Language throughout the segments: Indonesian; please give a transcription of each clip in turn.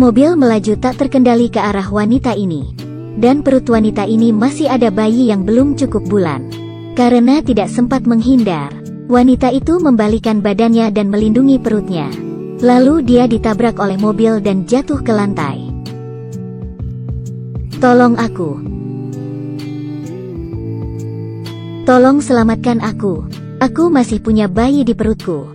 Mobil melaju tak terkendali ke arah wanita ini. Dan perut wanita ini masih ada bayi yang belum cukup bulan. Karena tidak sempat menghindar, wanita itu membalikan badannya dan melindungi perutnya. Lalu dia ditabrak oleh mobil dan jatuh ke lantai. Tolong aku. Tolong selamatkan aku. Aku masih punya bayi di perutku.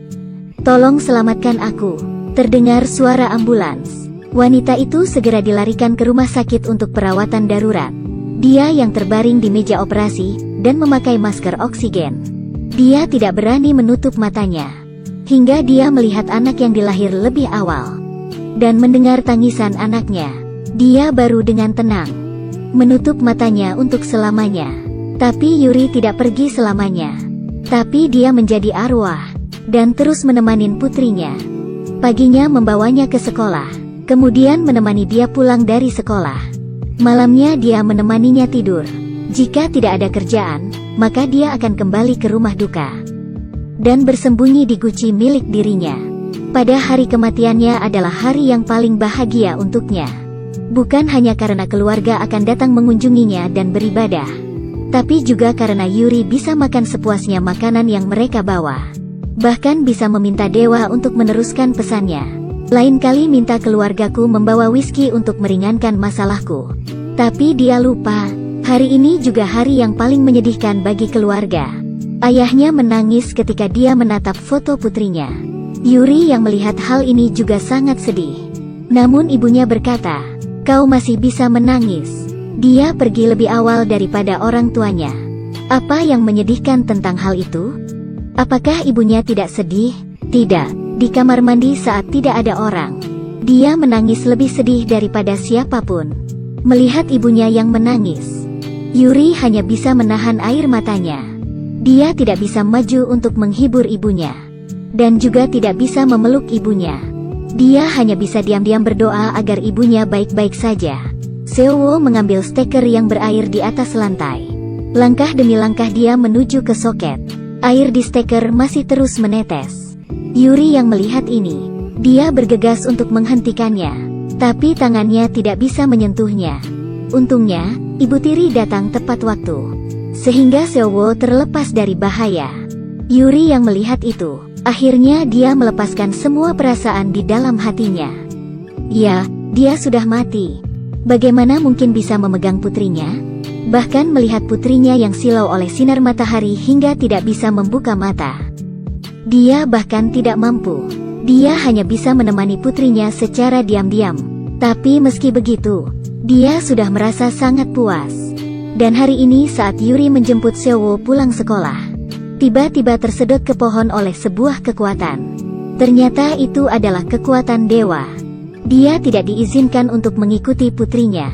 Tolong selamatkan aku. Terdengar suara ambulans. Wanita itu segera dilarikan ke rumah sakit untuk perawatan darurat. Dia yang terbaring di meja operasi dan memakai masker oksigen. Dia tidak berani menutup matanya hingga dia melihat anak yang dilahir lebih awal dan mendengar tangisan anaknya. Dia baru dengan tenang menutup matanya untuk selamanya. Tapi Yuri tidak pergi selamanya. Tapi dia menjadi arwah dan terus menemani putrinya. Paginya membawanya ke sekolah. Kemudian menemani dia pulang dari sekolah. Malamnya dia menemaninya tidur. Jika tidak ada kerjaan, maka dia akan kembali ke rumah duka dan bersembunyi di guci milik dirinya. Pada hari kematiannya adalah hari yang paling bahagia untuknya. Bukan hanya karena keluarga akan datang mengunjunginya dan beribadah, tapi juga karena Yuri bisa makan sepuasnya makanan yang mereka bawa. Bahkan bisa meminta dewa untuk meneruskan pesannya. Lain kali minta keluargaku membawa whisky untuk meringankan masalahku. Tapi dia lupa, hari ini juga hari yang paling menyedihkan bagi keluarga. Ayahnya menangis ketika dia menatap foto putrinya. Yuri yang melihat hal ini juga sangat sedih. Namun ibunya berkata, "Kau masih bisa menangis. Dia pergi lebih awal daripada orang tuanya." Apa yang menyedihkan tentang hal itu? Apakah ibunya tidak sedih? Tidak. Di kamar mandi saat tidak ada orang, dia menangis lebih sedih daripada siapapun. Melihat ibunya yang menangis, Yuri hanya bisa menahan air matanya. Dia tidak bisa maju untuk menghibur ibunya, dan juga tidak bisa memeluk ibunya. Dia hanya bisa diam-diam berdoa agar ibunya baik-baik saja. Seo-woo mengambil steker yang berair di atas lantai. Langkah demi langkah dia menuju ke soket. Air di steker masih terus menetes. Yuri yang melihat ini, dia bergegas untuk menghentikannya, tapi tangannya tidak bisa menyentuhnya. Untungnya, ibu tiri datang tepat waktu, sehingga Seo-woo terlepas dari bahaya. Yuri yang melihat itu, akhirnya dia melepaskan semua perasaan di dalam hatinya. Ya, dia sudah mati. Bagaimana mungkin bisa memegang putrinya? Bahkan melihat putrinya yang silau oleh sinar matahari hingga tidak bisa membuka mata. Dia bahkan tidak mampu. Dia hanya bisa menemani putrinya secara diam-diam. Tapi meski begitu, dia sudah merasa sangat puas. Dan hari ini saat Yuri menjemput Seo-woo pulang sekolah, tiba-tiba tersedot ke pohon oleh sebuah kekuatan. Ternyata itu adalah kekuatan dewa. Dia tidak diizinkan untuk mengikuti putrinya.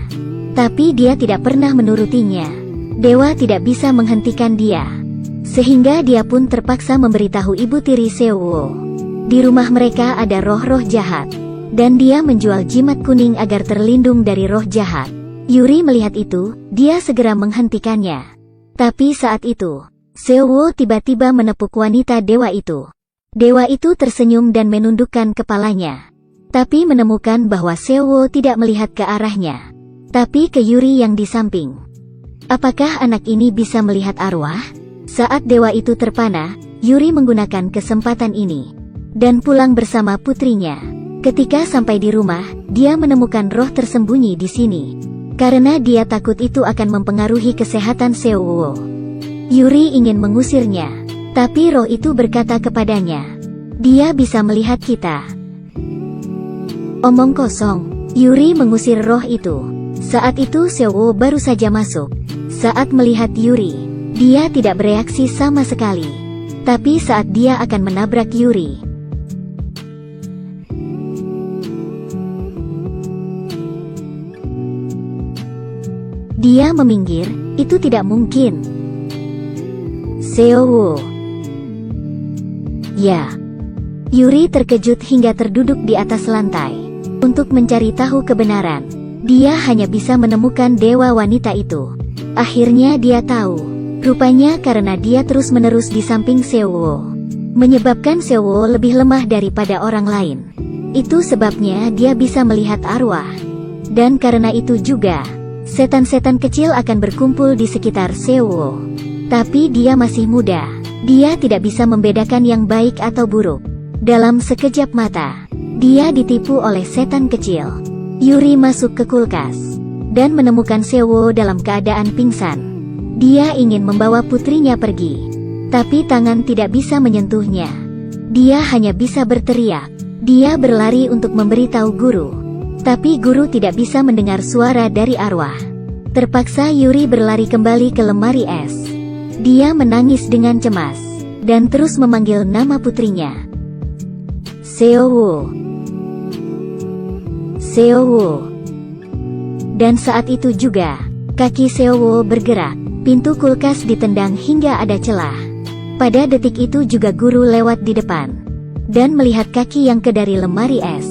Tapi dia tidak pernah menurutinya. Dewa tidak bisa menghentikan dia. Sehingga dia pun terpaksa memberitahu ibu tiri Seo-woo. Di rumah mereka ada roh-roh jahat. Dan dia menjual jimat kuning agar terlindung dari roh jahat. Yuri melihat itu, dia segera menghentikannya. Tapi saat itu, Seo-woo tiba-tiba menepuk wanita dewa itu. Dewa itu tersenyum dan menundukkan kepalanya. Tapi menemukan bahwa Seo-woo tidak melihat ke arahnya, tapi ke Yuri yang di samping. Apakah anak ini bisa melihat arwah? Saat dewa itu terpana, Yuri menggunakan kesempatan ini dan pulang bersama putrinya. Ketika sampai di rumah, dia menemukan roh tersembunyi di sini. Karena dia takut itu akan mempengaruhi kesehatan Seo-woo. Yuri ingin mengusirnya, tapi roh itu berkata kepadanya, "Dia bisa melihat kita." Omong kosong. Yuri mengusir roh itu. Saat itu Seo-woo baru saja masuk. Saat melihat Yuri, dia tidak bereaksi sama sekali. Tapi saat dia akan menabrak Yuri, dia meminggir. Itu tidak mungkin. Seo-woo. Ya. Yuri terkejut hingga terduduk di atas lantai. Untuk mencari tahu kebenaran, dia hanya bisa menemukan dewa wanita itu. Akhirnya dia tahu. Rupanya karena dia terus-menerus di samping Seo-woo, menyebabkan Seo-woo lebih lemah daripada orang lain. Itu sebabnya dia bisa melihat arwah. Dan karena itu juga, setan-setan kecil akan berkumpul di sekitar Seowo. Tapi dia masih muda. Dia tidak bisa membedakan yang baik atau buruk. Dalam sekejap mata, dia ditipu oleh setan kecil. Yuri masuk ke kulkas dan menemukan Seowo dalam keadaan pingsan. Dia ingin membawa putrinya pergi, tapi tangan tidak bisa menyentuhnya. Dia hanya bisa berteriak. Dia berlari untuk memberitahu guru, tapi guru tidak bisa mendengar suara dari arwah. Terpaksa Yuri berlari kembali ke lemari es. Dia menangis dengan cemas dan terus memanggil nama putrinya. Seowo. Seowo. Dan saat itu juga, kaki Seowo bergerak. Pintu kulkas ditendang hingga ada celah. Pada detik itu juga guru lewat di depan dan melihat kaki yang dari lemari es,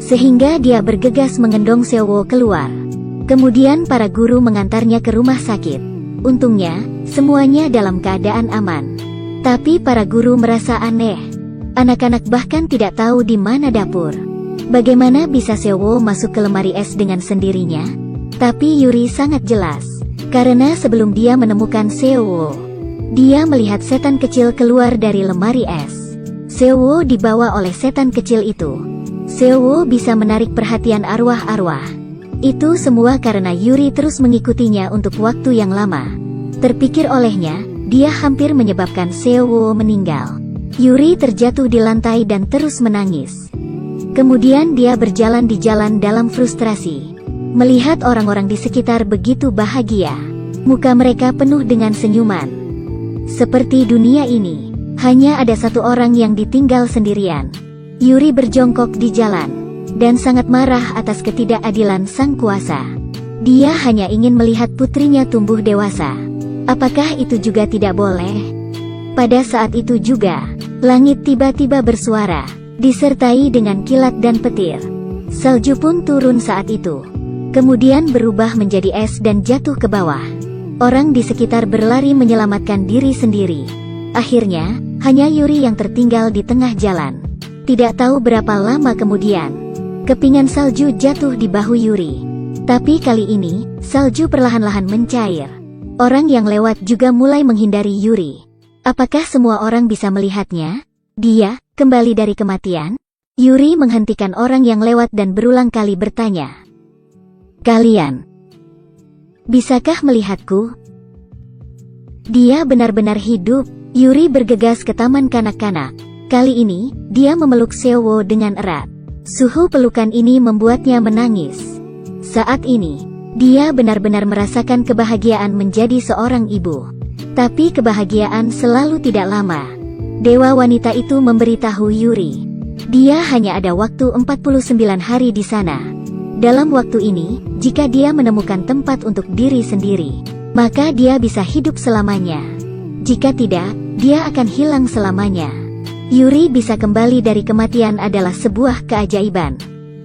sehingga dia bergegas mengendong Seowo keluar. Kemudian para guru mengantarnya ke rumah sakit. Untungnya, semuanya dalam keadaan aman. Tapi para guru merasa aneh. Anak-anak bahkan tidak tahu di mana dapur. Bagaimana bisa Seowo masuk ke lemari es dengan sendirinya? Tapi Yuri sangat jelas, karena sebelum dia menemukan Seowo, dia melihat setan kecil keluar dari lemari es. Seowo dibawa oleh setan kecil itu. Seowo bisa menarik perhatian arwah-arwah. Itu semua karena Yuri terus mengikutinya untuk waktu yang lama. Terpikir olehnya, dia hampir menyebabkan Seowo meninggal. Yuri terjatuh di lantai dan terus menangis. Kemudian dia berjalan di jalan dalam frustrasi. Melihat orang-orang di sekitar begitu bahagia. Muka mereka penuh dengan senyuman. Seperti dunia ini, hanya ada satu orang yang ditinggal sendirian. Yuri berjongkok di jalan dan sangat marah atas ketidakadilan sang kuasa. Dia hanya ingin melihat putrinya tumbuh dewasa. Apakah itu juga tidak boleh? Pada saat itu juga, langit tiba-tiba bersuara, disertai dengan kilat dan petir. Salju pun turun saat itu. Kemudian berubah menjadi es dan jatuh ke bawah. Orang di sekitar berlari menyelamatkan diri sendiri. Akhirnya, hanya Yuri yang tertinggal di tengah jalan. Tidak tahu berapa lama kemudian, kepingan salju jatuh di bahu Yuri. Tapi kali ini, salju perlahan-lahan mencair. Orang yang lewat juga mulai menghindari Yuri. Apakah semua orang bisa melihatnya? Dia kembali dari kematian? Yuri menghentikan orang yang lewat dan berulang kali bertanya. Kalian, bisakah melihatku? Dia benar-benar hidup. Yuri bergegas ke taman kanak-kanak. Kali ini, dia memeluk Seowo dengan erat. Suhu pelukan ini membuatnya menangis. Saat ini, dia benar-benar merasakan kebahagiaan menjadi seorang ibu. Tapi kebahagiaan selalu tidak lama. Dewa wanita itu memberitahu Yuri, dia hanya ada waktu 49 hari di sana. Dalam waktu ini, jika dia menemukan tempat untuk diri sendiri, maka dia bisa hidup selamanya. Jika tidak, dia akan hilang selamanya. Yuri bisa kembali dari kematian adalah sebuah keajaiban.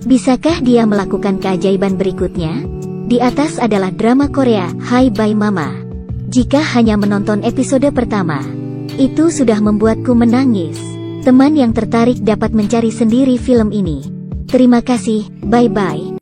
Bisakah dia melakukan keajaiban berikutnya? Di atas adalah drama Korea, Hi Bye Mama. Jika hanya menonton episode pertama, itu sudah membuatku menangis. Teman yang tertarik dapat mencari sendiri film ini. Terima kasih, bye-bye.